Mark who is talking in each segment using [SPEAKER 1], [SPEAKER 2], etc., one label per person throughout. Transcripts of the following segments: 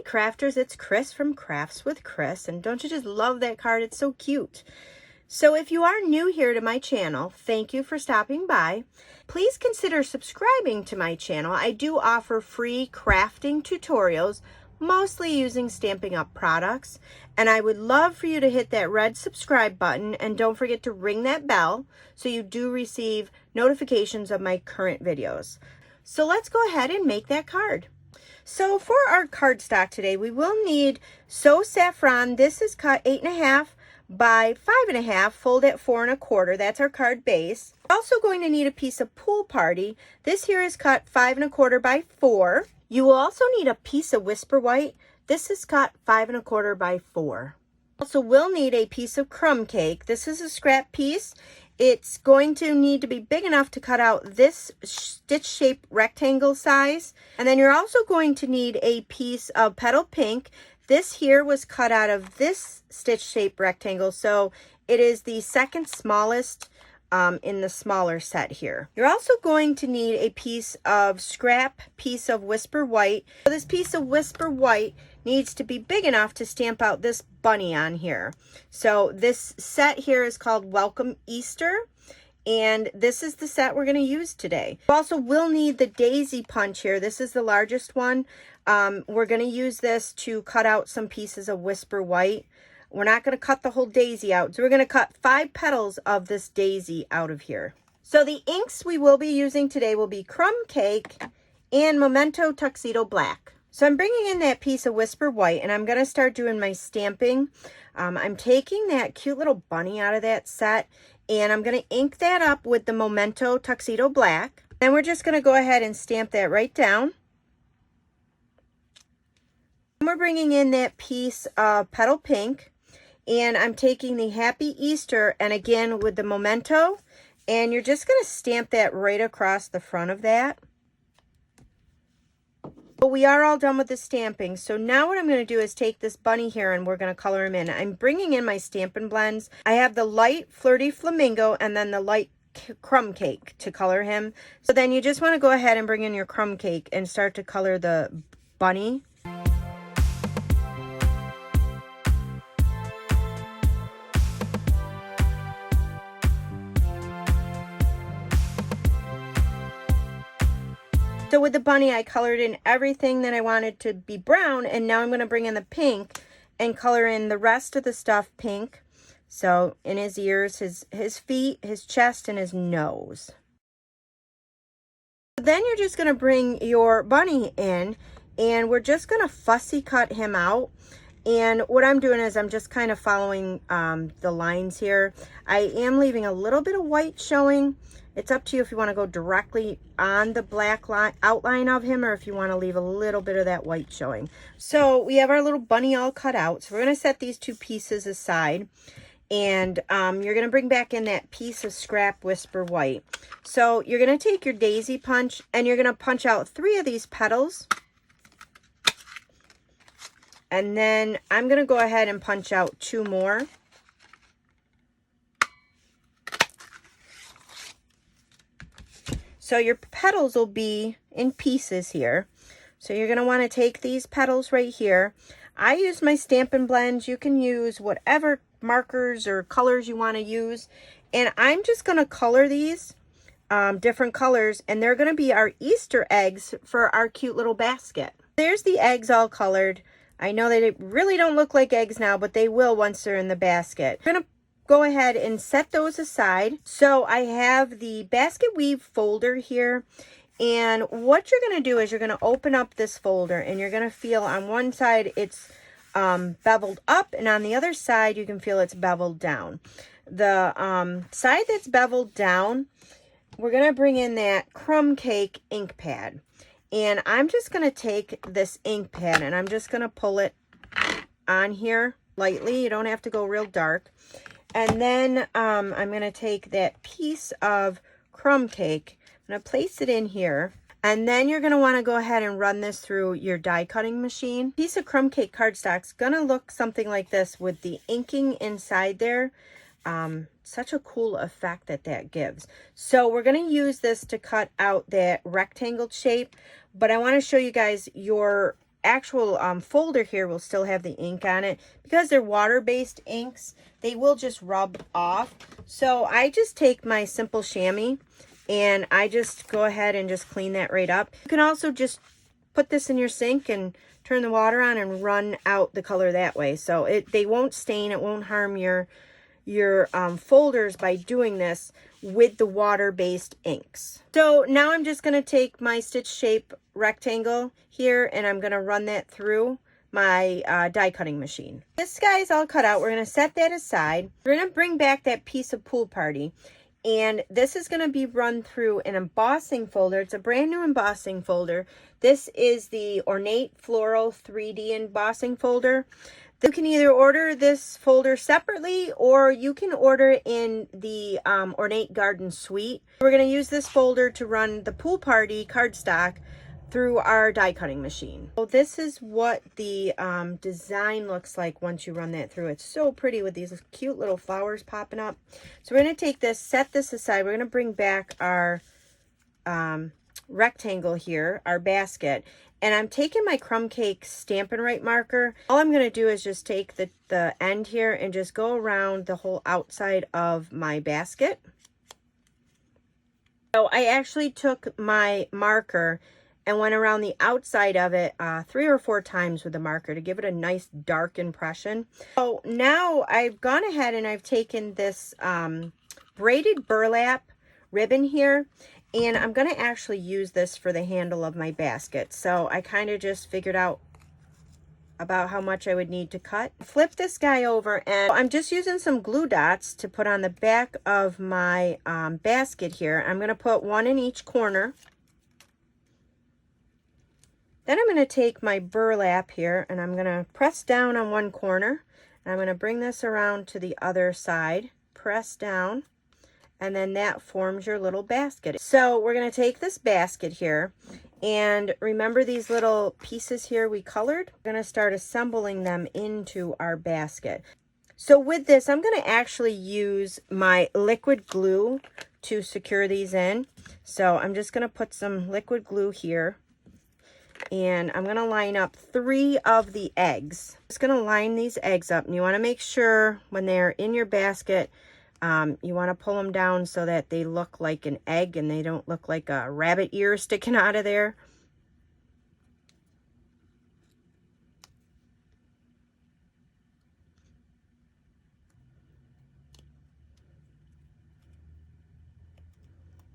[SPEAKER 1] crafters, it's Chris from Crafts with Chris, and don't you just love that card? It's so cute. So if you are new here to my channel, thank you for stopping by. Please consider subscribing to my channel. I do offer free crafting tutorials, mostly using Stampin' Up! Products, and I would love for you to hit that red subscribe button, and don't forget to ring that bell so you do receive notifications of my current videos. So let's go ahead and make that card. So for our cardstock today, we will need So Saffron. This is cut 8.5 by 5.5, fold at 4 1/4. That's our card base. Also going to need a piece of Pool Party. This here is cut 5 1/4 by 4. You will also need a piece of Whisper White. This is cut 5 1/4 by 4. Also will need a piece of Crumb Cake. This is a scrap piece. It's going to need to be big enough to cut out this stitch shape rectangle size. And then you're also going to need a piece of Petal Pink. This here was cut out of this stitch shape rectangle, so it is the second smallest in the smaller set here. You're also going to need a piece of scrap piece of Whisper White. So this piece of Whisper White needs to be big enough to stamp out this bunny on here. So this set here is called Welcome Easter, and this is the set we're going to use today. You also will need the daisy punch here. This is the largest one. We're going to use this to cut out some pieces of Whisper White. We're not going to cut the whole daisy out, so we're going to cut 5 petals of this daisy out of here. So the inks we will be using today will be Crumb Cake and Memento Tuxedo Black. So I'm bringing in that piece of Whisper White, and I'm going to start doing my stamping. I'm taking that cute little bunny out of that set, and I'm going to ink that up with the Memento Tuxedo Black. Then we're just going to go ahead and stamp that right down. And we're bringing in that piece of Petal Pink, and I'm taking the Happy Easter, and again with the Memento, and you're just going to stamp that right across the front of that. But we are all done with the stamping, so now what I'm going to do is take this bunny here and we're going to color him in. I'm bringing in my Stampin' Blends. I have the light Flirty Flamingo and then the light Crumb Cake to color him. So then you just want to go ahead and bring in your Crumb Cake and start to color the bunny. So with the bunny, I colored in everything that I wanted to be brown, and now I'm going to bring in the pink and color in the rest of the stuff pink. So in his ears, his feet, his chest, and his nose. Then you're just going to bring your bunny in, and we're just going to fussy cut him out. And what I'm doing is I'm just kind of following the lines here. I am leaving a little bit of white showing. It's up to you if you want to go directly on the black line outline of him, or if you want to leave a little bit of that white showing. So we have our little bunny all cut out. So we're going to set these 2 pieces aside. And you're going to bring back in that piece of scrap Whisper White. So you're going to take your daisy punch, and you're going to punch out 3 of these petals. And then I'm going to go ahead and punch out 2 more. So your petals will be in pieces here. So you're going to want to take these petals right here. I use my Stampin' Blends. You can use whatever markers or colors you want to use. And I'm just going to color these different colors. And they're going to be our Easter eggs for our cute little basket. There's the eggs all colored. I know they really don't look like eggs now, but they will once they're in the basket. I'm going to go ahead and set those aside. So I have the basket weave folder here, and what you're going to do is you're going to open up this folder, and you're going to feel on one side it's beveled up, and on the other side you can feel it's beveled down. The side that's beveled down, we're going to bring in that Crumb Cake ink pad, and I'm just going to take this ink pad and I'm just going to pull it on here lightly. You don't have to go real dark. And then I'm going to take that piece of Crumb Cake. I'm going to place it in here. And then you're going to want to go ahead and run this through your die cutting machine. Piece of Crumb Cake cardstock's going to look something like this with the inking inside there. Such a cool effect that gives. So we're going to use this to cut out that rectangle shape. But I want to show you guys your actual folder here will still have the ink on it. Because they're water-based inks, they will just rub off. So I just take my simple chamois and I just go ahead and just clean that right up. You can also just put this in your sink and turn the water on and run out the color that way. So they won't stain, it won't harm your folders by doing this with the water-based inks. So now I'm just going to take my stitch shape rectangle here and I'm going to run that through my die cutting machine. This guy's all cut out. We're going to set that aside. We're going to bring back that piece of Pool Party, and this is going to be run through an embossing folder. It's a brand new embossing folder. This is the Ornate Floral 3D embossing folder. You can either order this folder separately or you can order in the Ornate Garden Suite. We're going to use this folder to run the Pool Party cardstock through our die cutting machine. So this is what the design looks like once you run that through. It's so pretty with these cute little flowers popping up. So we're going to take this, set this aside. We're going to bring back our rectangle here, our basket. And I'm taking my Crumb Cake Stampin' Right marker. All I'm going to do is just take the end here and just go around the whole outside of my basket. So I actually took my marker and went around the outside of it 3 or 4 times with the marker to give it a nice dark impression. So now I've gone ahead and I've taken this braided burlap ribbon here, and I'm going to actually use this for the handle of my basket. So I kind of just figured out about how much I would need to cut. Flip this guy over, and I'm just using some glue dots to put on the back of my basket here. I'm going to put 1 in each corner. Then I'm going to take my burlap here and I'm going to press down on one corner. And I'm going to bring this around to the other side, press down, and then that forms your little basket. So we're going to take this basket here, and remember these little pieces here we colored? We're going to start assembling them into our basket. So with this, I'm going to actually use my liquid glue to secure these in. So I'm just going to put some liquid glue here. And I'm going to line up 3 of the eggs. Just going to line these eggs up, and you want to make sure when they're in your basket, you want to pull them down so that they look like an egg and they don't look like a rabbit ear sticking out of there.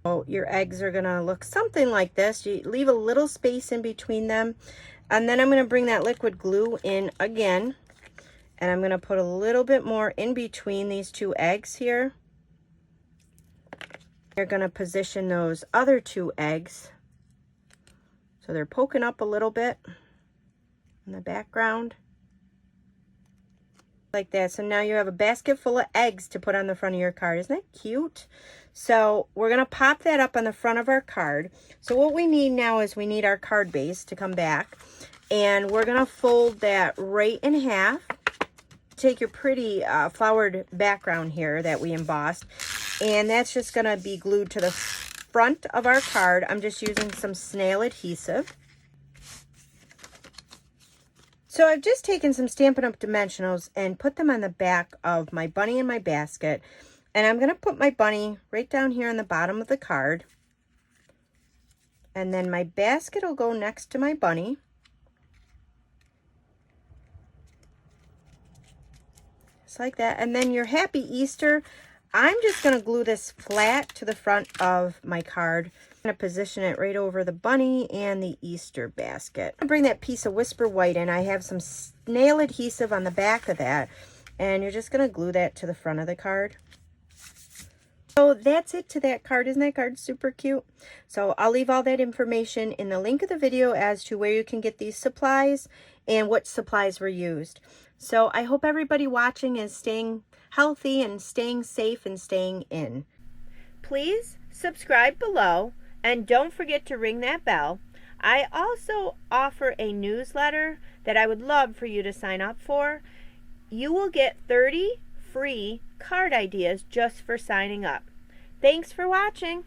[SPEAKER 1] So your eggs are going to look something like this. You leave a little space in between them. And then I'm going to bring that liquid glue in again. And I'm going to put a little bit more in between these 2 eggs here. You're going to position those other 2 eggs so they're poking up a little bit in the background. Like that. So now you have a basket full of eggs to put on the front of your card. Isn't that cute? So we're going to pop that up on the front of our card. So what we need now is we need our card base to come back. And we're going to fold that right in half. Take your pretty flowered background here that we embossed. And that's just going to be glued to the front of our card. I'm just using some snail adhesive. So I've just taken some Stampin' Up! Dimensionals and put them on the back of my bunny in my basket. And I'm going to put my bunny right down here on the bottom of the card. And then my basket will go next to my bunny. Just like that. And then your Happy Easter, I'm just going to glue this flat to the front of my card. I'm going to position it right over the bunny and the Easter basket. I'm going to bring that piece of Whisper White in. I have some snail adhesive on the back of that. And you're just going to glue that to the front of the card. So that's it to that card. Isn't that card super cute? So I'll leave all that information in the link of the video as to where you can get these supplies and what supplies were used. So I hope everybody watching is staying healthy and staying safe and staying in. Please subscribe below and don't forget to ring that bell. I also offer a newsletter that I would love for you to sign up for. You will get 30 free card ideas just for signing up. Thanks for watching.